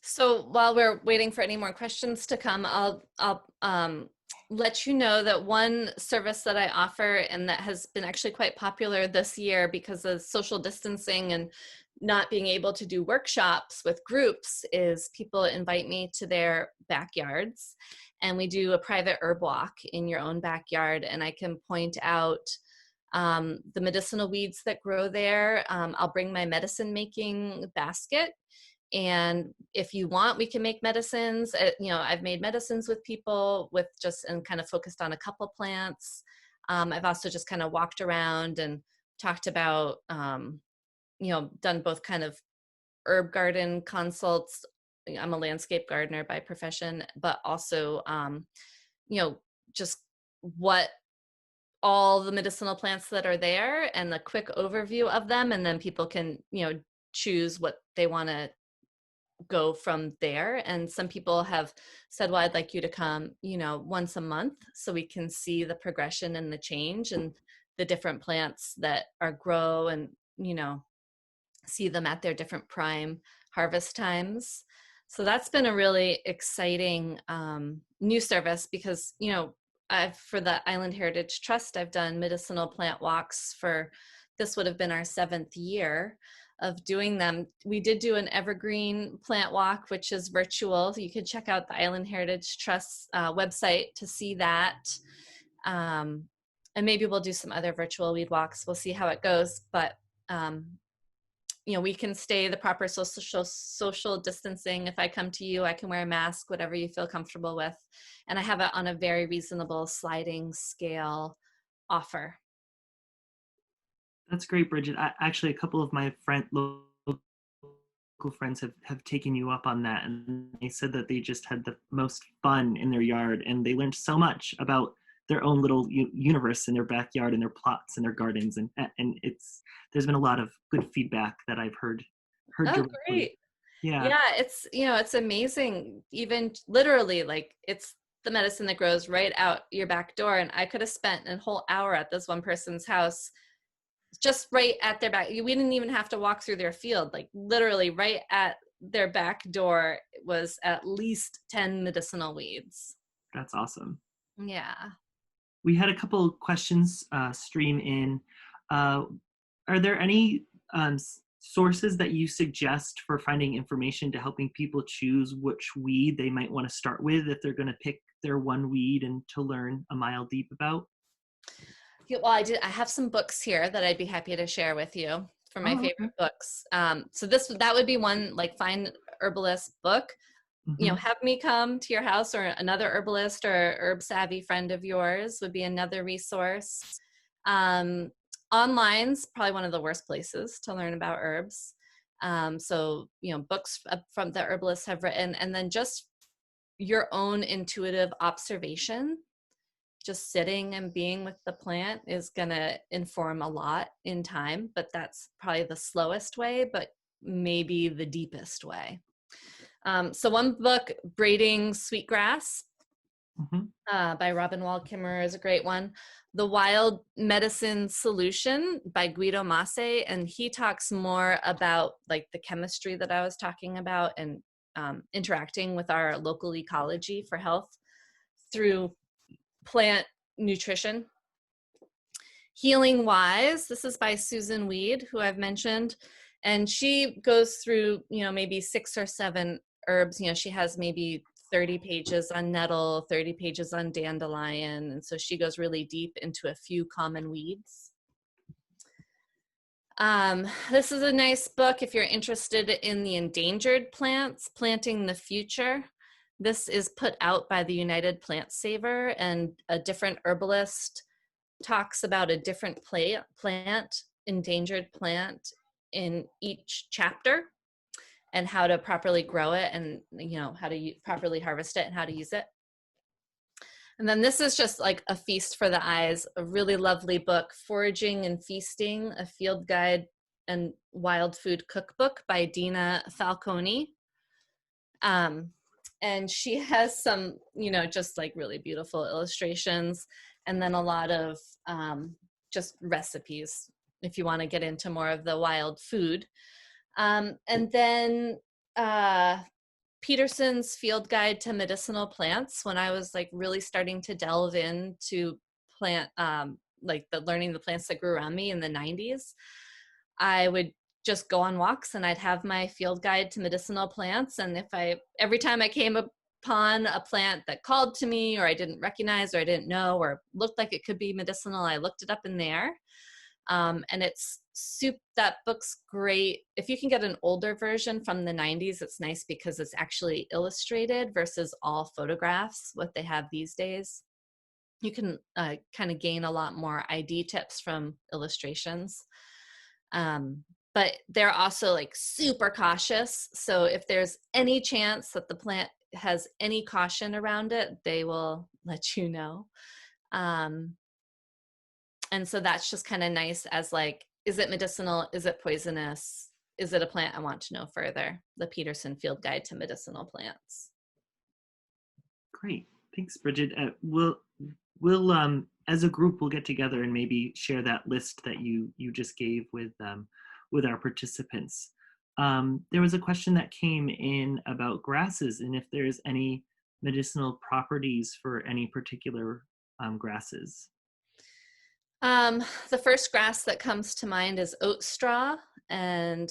So while we're waiting for any more questions to come, I'll let you know that one service that I offer and that has been actually quite popular this year because of social distancing and not being able to do workshops with groups is people invite me to their backyards and we do a private herb walk in your own backyard, and I can point out the medicinal weeds that grow there. I'll bring my medicine making basket, and if you want, we can make medicines. You know, I've made medicines with people with just and kind of focused on a couple plants. I've also just kind of walked around and talked about, you know, done both kind of herb garden consults. I'm a landscape gardener by profession, but also, you know, just what all the medicinal plants that are there and the quick overview of them. And then people can, you know, choose what they want to go from there. And some people have said, well, I'd like you to come, you know, once a month so we can see the progression and the change and the different plants that are grow and, you know, see them at their different prime harvest times. So that's been a really exciting new service because, you know, for the Island Heritage Trust, I've done medicinal plant walks for, this would have been our 7th year of doing them. We did do an evergreen plant walk, which is virtual. So you can check out the Island Heritage Trust website to see that. And maybe we'll do some other virtual weed walks. We'll see how it goes. But you know, we can stay the proper social distancing. If I come to you, I can wear a mask, whatever you feel comfortable with. And I have it on a very reasonable sliding scale offer.
That's great, Bridget. Actually, a couple of my local friends have taken you up on that, and they said that they just had the most fun in their yard, and they learned so much about their own little universe in their backyard and their plots and their gardens, and there's been a lot of good feedback that I've heard.
Oh,
directly.
great.
Yeah,
it's, you know, it's amazing. Even literally, like, it's the medicine that grows right out your back door, and I could have spent a whole hour at this one person's house just right at their back. We didn't even have to walk through their field. Like, literally right at their back door was at least 10 medicinal weeds.
that's awesome.
Yeah.
We had a couple of questions stream in. Are there any sources that you suggest for finding information to helping people choose which weed they might want to start with if they're going to pick their one weed and to learn a mile deep about?
Yeah, well, I have some books here that I'd be happy to share with you for my favorite books. So that would be one, like, find herbalist book. You know, have me come to your house, or another herbalist or herb savvy friend of yours would be another resource. Online's probably one of the worst places to learn about herbs. So, you know, books from the herbalists have written, and then just your own intuitive observation, just sitting and being with the plant is gonna inform a lot in time, but that's probably the slowest way, but maybe the deepest way. So one book, Braiding Sweetgrass, by Robin Waldkimmer, is a great one. The Wild Medicine Solution by Guido Masse, and he talks more about, like, the chemistry that I was talking about and interacting with our local ecology for health through plant nutrition. Healing Wise, this is by Susan Weed, who I've mentioned, and she goes through, you know, maybe 6 or 7 herbs. You know, she has maybe 30 pages on nettle, 30 pages on dandelion, and so she goes really deep into a few common weeds. This is a nice book if you're interested in the endangered plants, Planting the Future. This is put out by the United Plant Saver, and a different herbalist talks about a different plant, endangered plant, in each chapter, and how to properly grow it, and, you know, how to properly harvest it and how to use it. And then this is just like a feast for the eyes, a really lovely book, Foraging and Feasting, a field guide and wild food cookbook by Dina Falcone. And she has some, you know, just like really beautiful illustrations. and then a lot of just recipes if you want to get into more of the wild food. And then Peterson's Field Guide to Medicinal Plants, when I was like really starting to delve into plant, like learning the plants that grew around me in the 90s, I would just go on walks and I'd have my field guide to medicinal plants. And every time I came upon a plant that called to me, or I didn't recognize, or I didn't know, or looked like it could be medicinal, I looked it up in there. And that book's great. If you can get an older version from the 90s, it's nice because it's actually illustrated versus all photographs, what they have these days. You can kind of gain a lot more ID tips from illustrations. But they're also like super cautious. So if there's any chance that the plant has any caution around it, they will let you know. And so that's just kind of nice as like, is it medicinal? Is it poisonous? Is it a plant I want to know further? The Peterson Field Guide to Medicinal Plants.
Great. Thanks, Bridget. We'll as a group, we'll get together and maybe share that list that you just gave with our participants. There was a question that came in about grasses and if there's any medicinal properties for any particular grasses.
The first grass that comes to mind is oat straw, and